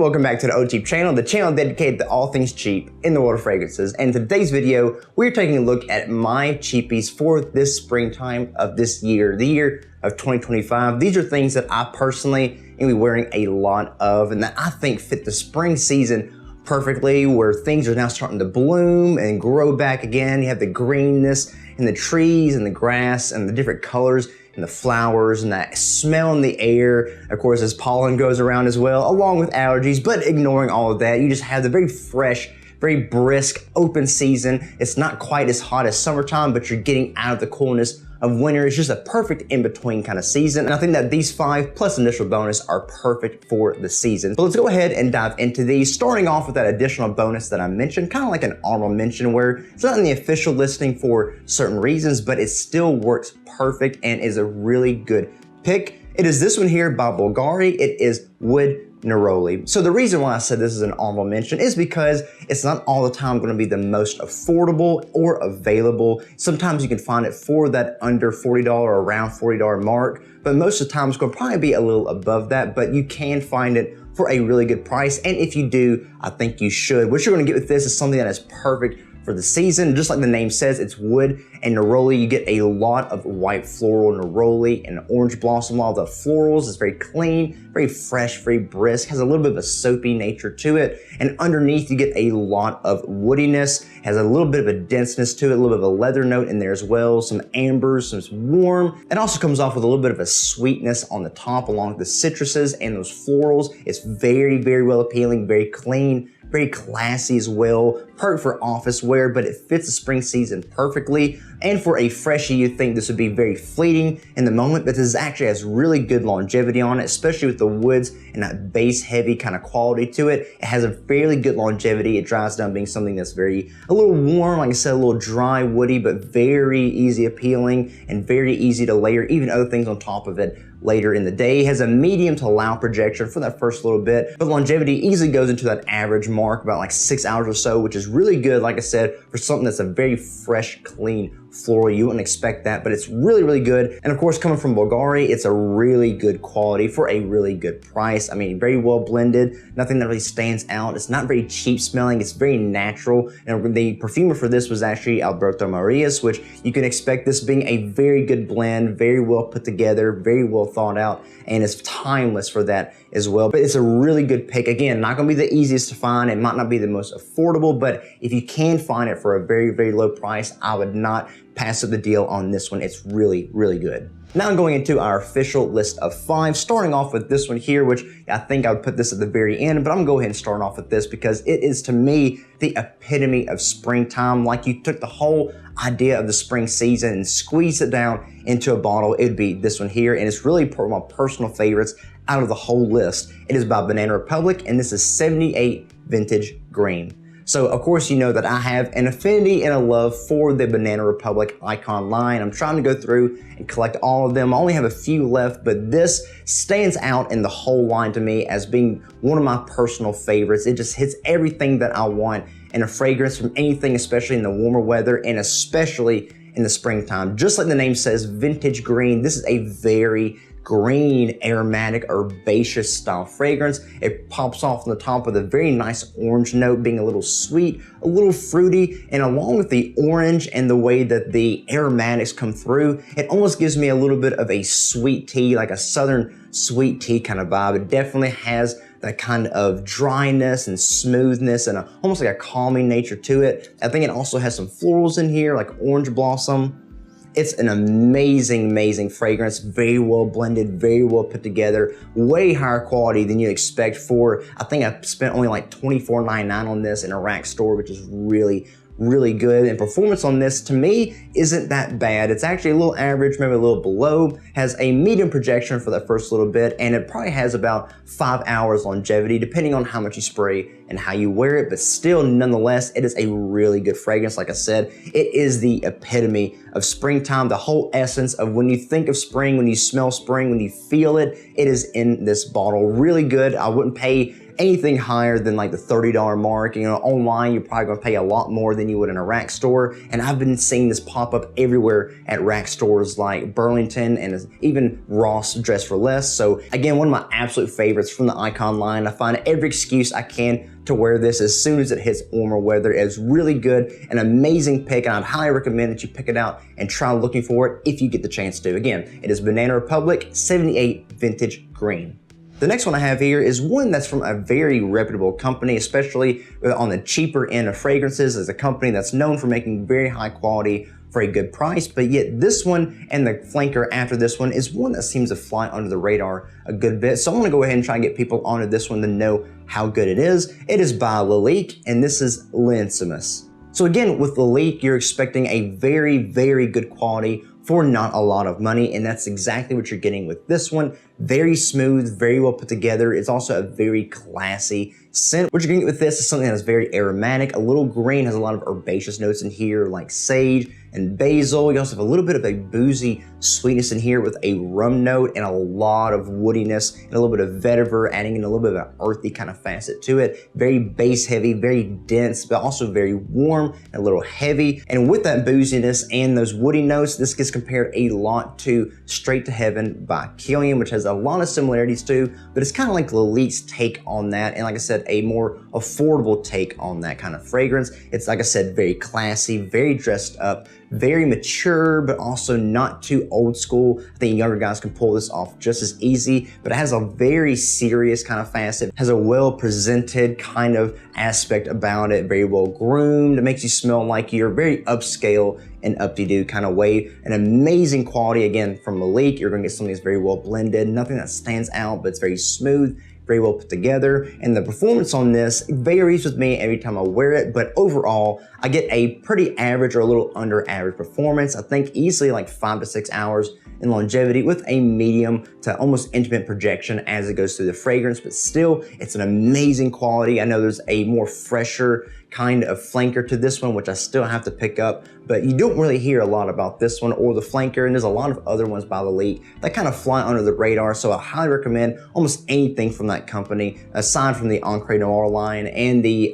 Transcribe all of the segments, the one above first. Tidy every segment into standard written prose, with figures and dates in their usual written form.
welcome back to the OG channel, the channel dedicated to all things cheap in the world of fragrances. And in today's video, we're taking a look at my cheapies for this springtime of this year, the year of 2025. These are things that I personally am going to be wearing a lot of and that I think fit the spring season perfectly, where things are now starting to bloom and grow back again. You have the greenness in the trees and the grass and the different colors and the flowers and that smell in the air, of course, as pollen goes around as well, along with allergies. But ignoring all of that, you just have the very fresh, very brisk, open season. It's not quite as hot as summertime, but you're getting out of the coolness of winter. It's just a perfect in-between kind of season. And I think that these 5 plus initial bonus are perfect for the season. But let's go ahead and dive into these, starting off with that additional bonus that I mentioned, kind of like an honorable mention, where it's not in the official listing for certain reasons, but it still works perfect and is a really good pick. It is this one here by Bvlgari. It is Wood Neroli. So the reason why I said this is an honorable mention is because it's not all the time going to be the most affordable or available. Sometimes you can find it for that under $40 or around $40 mark, but most of the time it's going to probably be a little above that, but you can find it for a really good price. And if you do, I think you should. What you're going to get with this is something that is perfect for the season. Just like the name says, it's wood and neroli. You get a lot of white floral neroli and orange blossom. All the florals is very clean, very fresh, very brisk, has a little bit of a soapy nature to it. And underneath you get a lot of woodiness, has a little bit of a denseness to it, a little bit of a leather note in there as well, some ambers, some warm. It also comes off with a little bit of a sweetness on the top along with the citruses and those florals. It's very, very well appealing, very clean, very classy as well, perfect for office wear, but it fits the spring season perfectly. And for a freshie, you'd think this would be very fleeting in the moment, but this actually has really good longevity on it, especially with the woods and that base heavy kind of quality to it. It has a fairly good longevity. It dries down being something that's a little warm, like I said, a little dry, woody, but very easy appealing and very easy to layer even other things on top of it later in the day. It has a medium to loud projection for that first little bit, but longevity easily goes into that average mark, about like 6 hours or so, which is really good, like I said, for something that's a very fresh, clean floral. You wouldn't expect that, but it's really, really good. And of course, coming from Bvlgari, it's a really good quality for a really good price. I mean, very well blended, nothing that really stands out. It's not very cheap smelling, it's very natural. And the perfumer for this was actually Alberto Marias, which you can expect this being a very good blend, very well put together, very well thought out, and it's timeless for that as well. But it's a really good pick. Again, not gonna be the easiest to find. It might not be the most affordable, but if you can find it for a very, very low price, I would not pass up the deal on this one. It's really, really good. Now I'm going into our official list of 5, starting off with this one here, which I think I would put this at the very end, but I'm gonna go ahead and start off with this because it is, to me, the epitome of springtime. Like you took the whole idea of the spring season and squeezed it down into a bottle, it'd be this one here. And it's really my personal favorites out of the whole list. It is by Banana Republic, and this is 78 Vintage Green. So of course, you know that I have an affinity and a love for the Banana Republic icon line. I'm trying to go through and collect all of them. I only have a few left, but this stands out in the whole line to me as being one of my personal favorites. It just hits everything that I want in a fragrance from anything, especially in the warmer weather and especially in the springtime. Just like the name says, vintage green. This is a very green, aromatic, herbaceous style fragrance. It pops off on the top with a very nice orange note, being a little sweet, a little fruity, and along with the orange and the way that the aromatics come through, it almost gives me a little bit of a sweet tea, like a southern sweet tea kind of vibe. It definitely has that kind of dryness and smoothness and almost like a calming nature to it. I think it also has some florals in here, like orange blossom. It's an amazing, amazing fragrance, very well blended, very well put together, way higher quality than you expect for, I think I spent only like $24.99 on this in a rack store, which is really, really good. And performance on this, to me, isn't that bad. It's actually a little average, maybe a little below, has a medium projection for that first little bit, and it probably has about 5 hours longevity, depending on how much you spray and how you wear it, but still, nonetheless, it is a really good fragrance. Like I said, it is the epitome of springtime, the whole essence of when you think of spring, when you smell spring, when you feel it, it is in this bottle. Really good. I wouldn't pay anything higher than like the $30 mark. You know, online, you're probably gonna pay a lot more than you would in a rack store. And I've been seeing this pop up everywhere at rack stores like Burlington and even Ross Dress for Less. So again, one of my absolute favorites from the Icon line. I find every excuse I can to wear this as soon as it hits warmer weather. It's really good, an amazing pick, and I'd highly recommend that you pick it out and try looking for it if you get the chance to. Again, it is Banana Republic 78 Vintage Green. The next one I have here is one that's from a very reputable company, especially on the cheaper end of fragrances. It's a company that's known for making very high quality for a good price, but yet this one and the flanker after this one is one that seems to fly under the radar a good bit. So I'm gonna go ahead and try and get people onto this one to know how good it is. It is by Lalique, and this is L'Insoumis. So again, with Lalique, you're expecting a very, very good quality for not a lot of money, and that's exactly what you're getting with this one. Very smooth, very well put together. It's also a very classy scent. What you're gonna get with this is something that's very aromatic, a little green, has a lot of herbaceous notes in here like sage and basil. You also have a little bit of a boozy sweetness in here with a rum note and a lot of woodiness and a little bit of vetiver, adding in a little bit of an earthy kind of facet to it. Very base heavy, very dense, but also very warm and a little heavy. And with that booziness and those woody notes, this gets compared a lot to Straight to Heaven by Killian, which has a lot of similarities too, but it's kind of like Lalique's take on that. And like I said, a more affordable take on that kind of fragrance. It's, like I said, very classy, very dressed up, very mature, but also not too old school. I think younger guys can pull this off just as easy, but it has a very serious kind of facet, has a well-presented kind of aspect about it, very well groomed. It makes you smell like you're very upscale and up-to-do kind of way. An amazing quality, again, from Lalique. You're gonna get something that's very well blended, nothing that stands out, but it's very smooth, very well put together. And the performance on this varies with me every time I wear it, but overall, I get a pretty average or a little under average performance. I think easily like 5 to 6 hours in longevity with a medium to almost intimate projection as it goes through the fragrance, but still, it's an amazing quality. I know there's a more fresher kind of flanker to this one, which I still have to pick up, but you don't really hear a lot about this one or the flanker, and there's a lot of other ones by Lalique that kind of fly under the radar, so I highly recommend almost anything from that company, aside from the Encre Noir line and the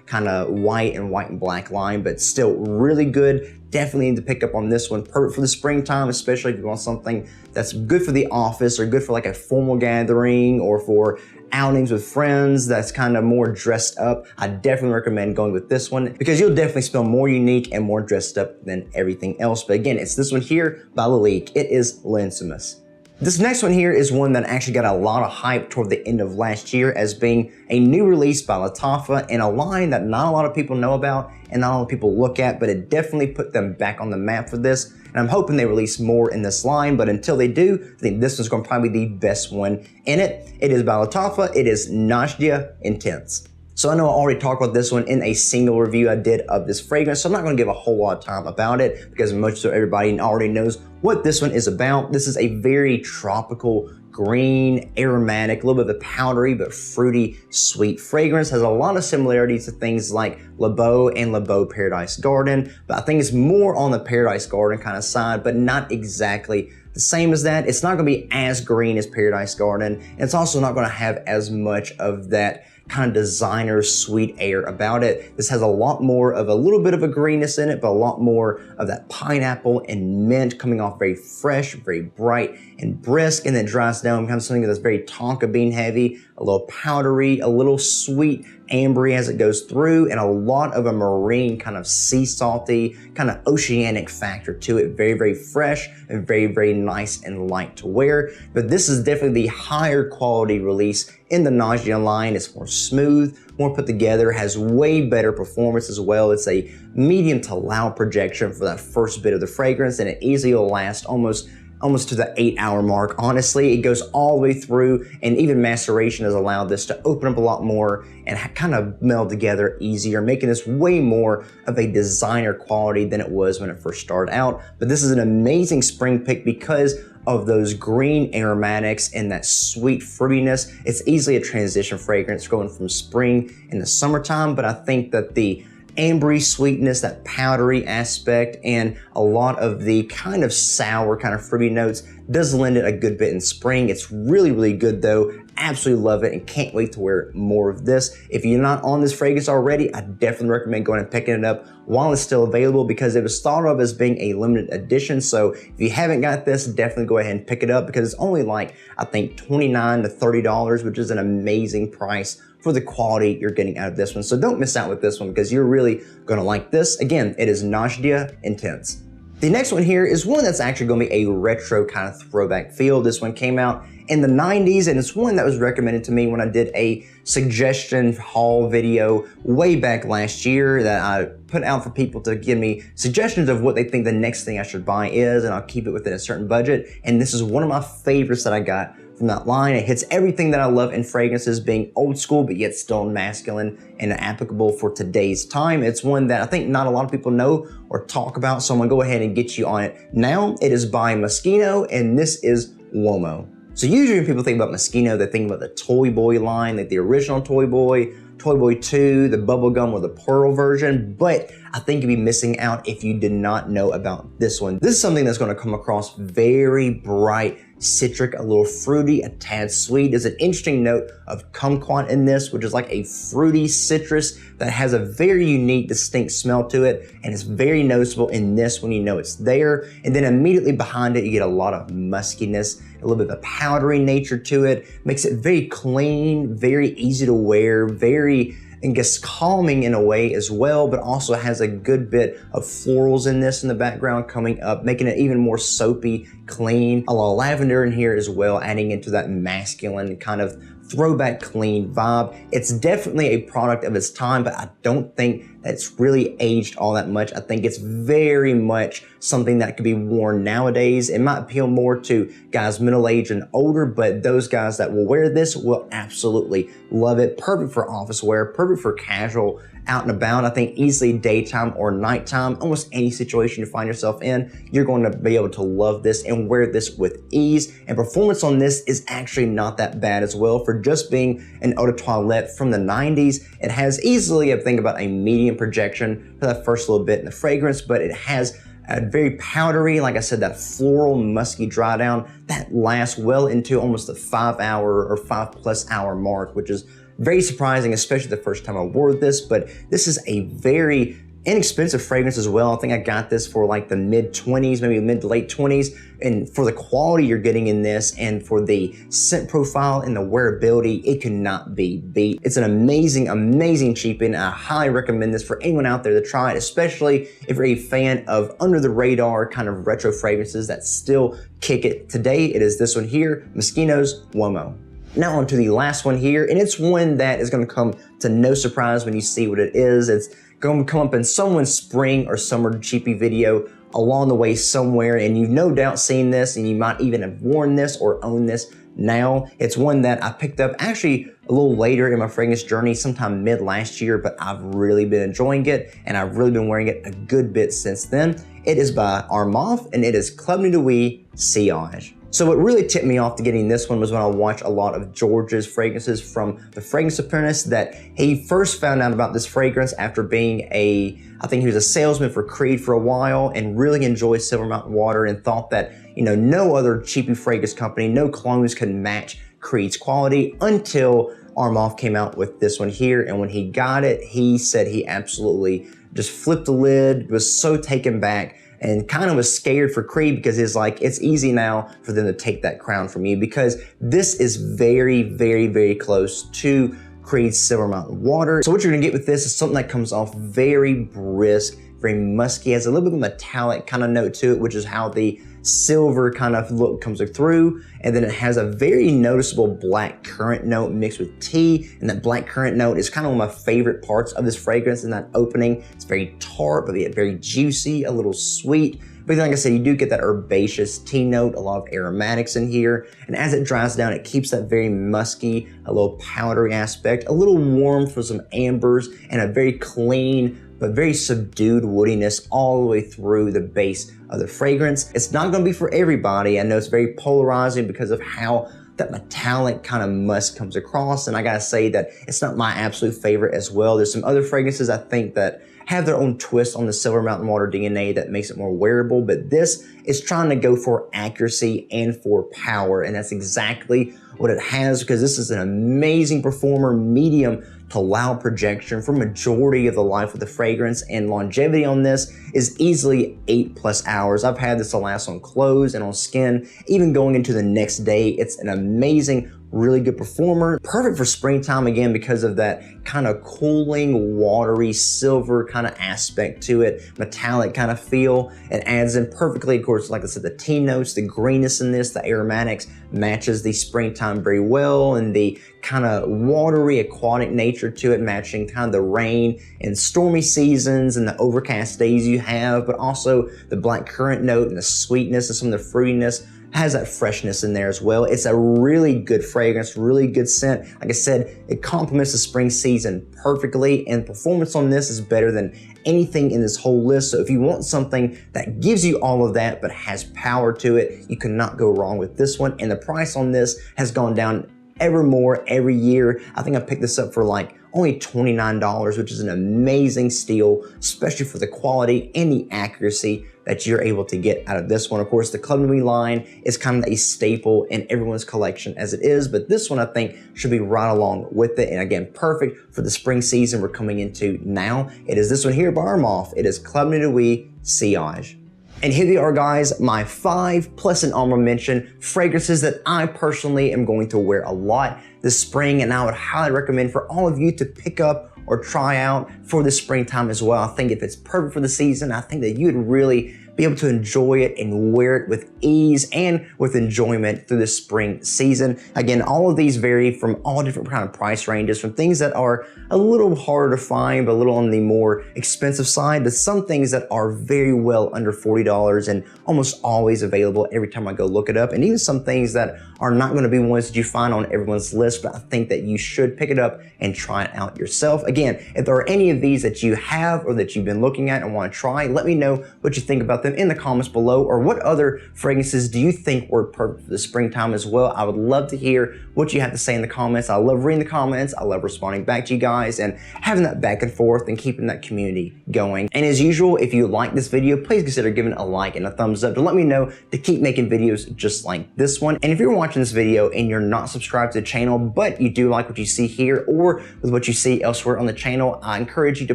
kind of white and black line, but still really good. Definitely need to pick up on this one. Perfect for the springtime, especially if you want something that's good for the office or good for like a formal gathering or for outings with friends that's kind of more dressed up. I definitely recommend going with this one because you'll definitely smell more unique and more dressed up than everything else. But again, it's this one here by Lalique. It is L'Insoumis. This next one here is one that actually got a lot of hype toward the end of last year as being a new release by Lattafa and a line that not a lot of people know about and not a lot of people look at, but it definitely put them back on the map for this. And I'm hoping they release more in this line, but until they do, I think this one's going to probably be the best one in it. It is by Lattafa. It is Najdia Intense. So I know I already talked about this one in a single review I did of this fragrance, so I'm not going to give a whole lot of time about it because most of everybody already knows what this one is about. This is a very tropical, green, aromatic, a little bit of a powdery but fruity, sweet fragrance. Has a lot of similarities to things like Le Beau and Le Beau Paradise Garden, but I think it's more on the Paradise Garden kind of side, but not exactly the same as that. It's not going to be as green as Paradise Garden, and it's also not going to have as much of that kind of designer sweet air about it. This has a lot more of a little bit of a greenness in it, but a lot more of that pineapple and mint coming off very fresh, very bright and brisk, and then dries down, becomes something that's very tonka bean heavy, a little powdery, a little sweet, ambery as it goes through, and a lot of a marine kind of sea salty, kind of oceanic factor to it. Very, very fresh and very, very nice and light to wear. But this is definitely the higher quality release in the Najdia line. It's more smooth, more put together, has way better performance as well. It's a medium to loud projection for that first bit of the fragrance, and it easily will last almost to the 8-hour mark. Honestly, it goes all the way through, and even maceration has allowed this to open up a lot more and kind of meld together easier, making this way more of a designer quality than it was when it first started out. But this is an amazing spring pick because of those green aromatics and that sweet fruitiness. It's easily a transition fragrance going from spring into summertime, but I think that the ambery sweetness, that powdery aspect, and a lot of the kind of sour, kind of fruity notes does lend it a good bit in spring. It's really, really good though. Absolutely love it and can't wait to wear more of this. If you're not on this fragrance already, I definitely recommend going and picking it up while it's still available because it was thought of as being a limited edition. So if you haven't got this, definitely go ahead and pick it up because it's only like, I think $29 to $30, which is an amazing price for the quality you're getting out of this one. So don't miss out with this one because you're really gonna like this. Again, it is Najdia Intense. The next one here is one that's actually gonna be a retro kind of throwback feel. This one came out in the 90s and it's one that was recommended to me when I did a suggestion haul video way back last year that I put out for people to give me suggestions of what they think the next thing I should buy is, and I'll keep it within a certain budget. And this is one of my favorites that I got from that line. It hits everything that I love in fragrances, being old school, but yet still masculine and applicable for today's time. It's one that I think not a lot of people know or talk about, so I'm gonna go ahead and get you on it now. It is by Moschino, and this is Uomo. So usually when people think about Moschino, they think about the Toy Boy line, like the original Toy Boy, Toy Boy 2, the bubblegum or the pearl version, but I think you'd be missing out if you did not know about this one. This is something that's gonna come across very bright, citric, a little fruity, a tad sweet. There's an interesting note of kumquat in this, which is like a fruity citrus that has a very unique, distinct smell to it, and it's very noticeable in this when you know it's there. And then immediately behind it, you get a lot of muskiness, a little bit of a powdery nature to it, makes it very clean, very easy to wear, very, I guess, calming in a way as well, but also has a good bit of florals in this in the background coming up, making it even more soapy, clean. A lot of lavender in here as well, adding into that masculine kind of throwback clean vibe. It's definitely a product of its time, but I don't think that it's really aged all that much. I think it's very much something that could be worn nowadays. It might appeal more to guys middle-aged and older, but those guys that will wear this will absolutely love it. Perfect for office wear, perfect for casual out and about. I think easily daytime or nighttime, almost any situation you find yourself in, you're going to be able to love this and wear this with ease. And performance on this is actually not that bad as well. For just being an eau de toilette from the 90s, it has easily, I think, about a medium projection for that first little bit in the fragrance, but it has a very powdery, like I said, that floral, musky dry down that lasts well into almost the 5 hour or 5+ hour mark, which is very surprising, especially the first time I wore this, but this is a very inexpensive fragrance as well. I think I got this for like the mid-20s, maybe mid to late 20s, and for the quality you're getting in this and for the scent profile and the wearability, it cannot be beat. It's an amazing, amazing cheapie, and I highly recommend this for anyone out there to try it, especially if you're a fan of under-the-radar kind of retro fragrances that still kick it. Today, it is this one here, Moschino's Uomo. Now on to the last one here, and it's one that is going to come to no surprise when you see what it is. It's going to come up in someone's spring or summer cheapie video along the way somewhere, and you've no doubt seen this, and you might even have worn this or own this now. It's one that I picked up actually a little later in my fragrance journey, sometime mid last year, but I've really been enjoying it, and I've really been wearing it a good bit since then. It is by Armaf, and it is Club Nuit Sillage. So what really tipped me off to getting this one was when I watched a lot of George's fragrances from the Fragrance Apprentice, that he first found out about this fragrance after being I think he was a salesman for Creed for a while and really enjoyed Silver Mountain Water and thought that, you know, no other cheapie fragrance company, no clones could match Creed's quality until Armaf came out with this one here. And when he got it, he said he absolutely just flipped the lid, was so taken back, and kind of was scared for Creed because it's like, it's easy now for them to take that crown from you, because this is very, very, very close to Creed's Silver Mountain Water. So what you're gonna get with this is something that comes off very brisk, very musky, has a little bit of a metallic kind of note to it, which is how the silver kind of look comes through. And then it has a very noticeable black currant note mixed with tea. And that black currant note is kind of one of my favorite parts of this fragrance in that opening. It's very tart, but yet very juicy, a little sweet. But like I said, you do get that herbaceous tea note, a lot of aromatics in here. And as it dries down, it keeps that very musky, a little powdery aspect, a little warm for some ambers, and a very clean, but very subdued woodiness all the way through the base of the fragrance. It's not gonna be for everybody. I know it's very polarizing because of how that metallic kind of musk comes across, and I gotta say that it's not my absolute favorite as well. There's some other fragrances I think that have their own twist on the Silver Mountain Water DNA that makes it more wearable, but this is trying to go for accuracy and for power, and that's exactly what it has, because this is an amazing performer, medium to loud projection for majority of the life of the fragrance, and longevity on this is easily 8+ hours. I've had this to last on clothes and on skin, even going into the next day. It's an amazing, really good performer. Perfect for springtime again because of that kind of cooling, watery, silver kind of aspect to it, metallic kind of feel. It adds in perfectly, of course, like I said, the tea notes, the greenness in this, the aromatics matches the springtime very well, and the kind of watery, aquatic nature to it, matching kind of the rain and stormy seasons and the overcast days you have, but also the black currant note and the sweetness and some of the fruitiness has that freshness in there as well. It's a really good fragrance, really good scent. Like I said, it complements the spring season perfectly, and performance on this is better than anything in this whole list. So if you want something that gives you all of that but has power to it, you cannot go wrong with this one. And the price on this has gone down ever more every year. I think I picked this up for like only $29, which is an amazing steal, especially for the quality and the accuracy that you're able to get out of this one. Of course, the Club Nuit line is kind of a staple in everyone's collection as it is, but this one I think should be right along with it. And again, perfect for the spring season we're coming into now. It is this one here by Armaf. It is Club Nuit Sillage. And here they are, guys, my 5 plus an honorable mention fragrances that I personally am going to wear a lot this spring, and I would highly recommend for all of you to pick up or try out for the springtime as well. I think if it's perfect for the season, I think that you'd really be able to enjoy it and wear it with ease and with enjoyment through the spring season. Again, all of these vary from all different kind of price ranges, from things that are a little harder to find, but a little on the more expensive side, to some things that are very well under $40 and almost always available every time I go look it up. And even some things that are not going to be ones that you find on everyone's list, but I think that you should pick it up and try it out yourself. Again, if there are any of these that you have or that you've been looking at and want to try, let me know what you think about them in the comments below, or what other fragrances do you think work perfect for the springtime as well. I would love to hear what you have to say in the comments. I love reading the comments. I love responding back to you guys and having that back and forth and keeping that community going. And as usual, if you like this video, please consider giving it a like and a thumbs up to let me know to keep making videos just like this one. And if you're watching this video and you're not subscribed to the channel, but you do like what you see here or with what you see elsewhere on the channel, I encourage you to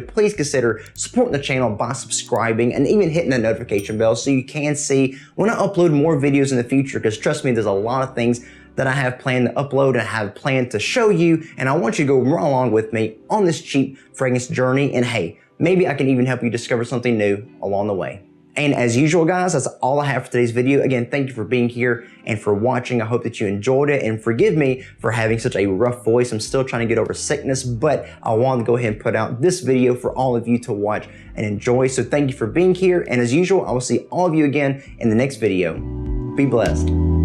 please consider supporting the channel by subscribing and even hitting the notification bell so you can see when I upload more videos in the future, because trust me, there's a lot of things that I have planned to upload and have planned to show you, and I want you to go right along with me on this cheap fragrance journey, and hey, maybe I can even help you discover something new along the way. And as usual, guys, that's all I have for today's video. Again, thank you for being here and for watching. I hope that you enjoyed it, and forgive me for having such a rough voice. I'm still trying to get over sickness, but I wanted to go ahead and put out this video for all of you to watch and enjoy. So thank you for being here, and as usual, I will see all of you again in the next video. Be blessed.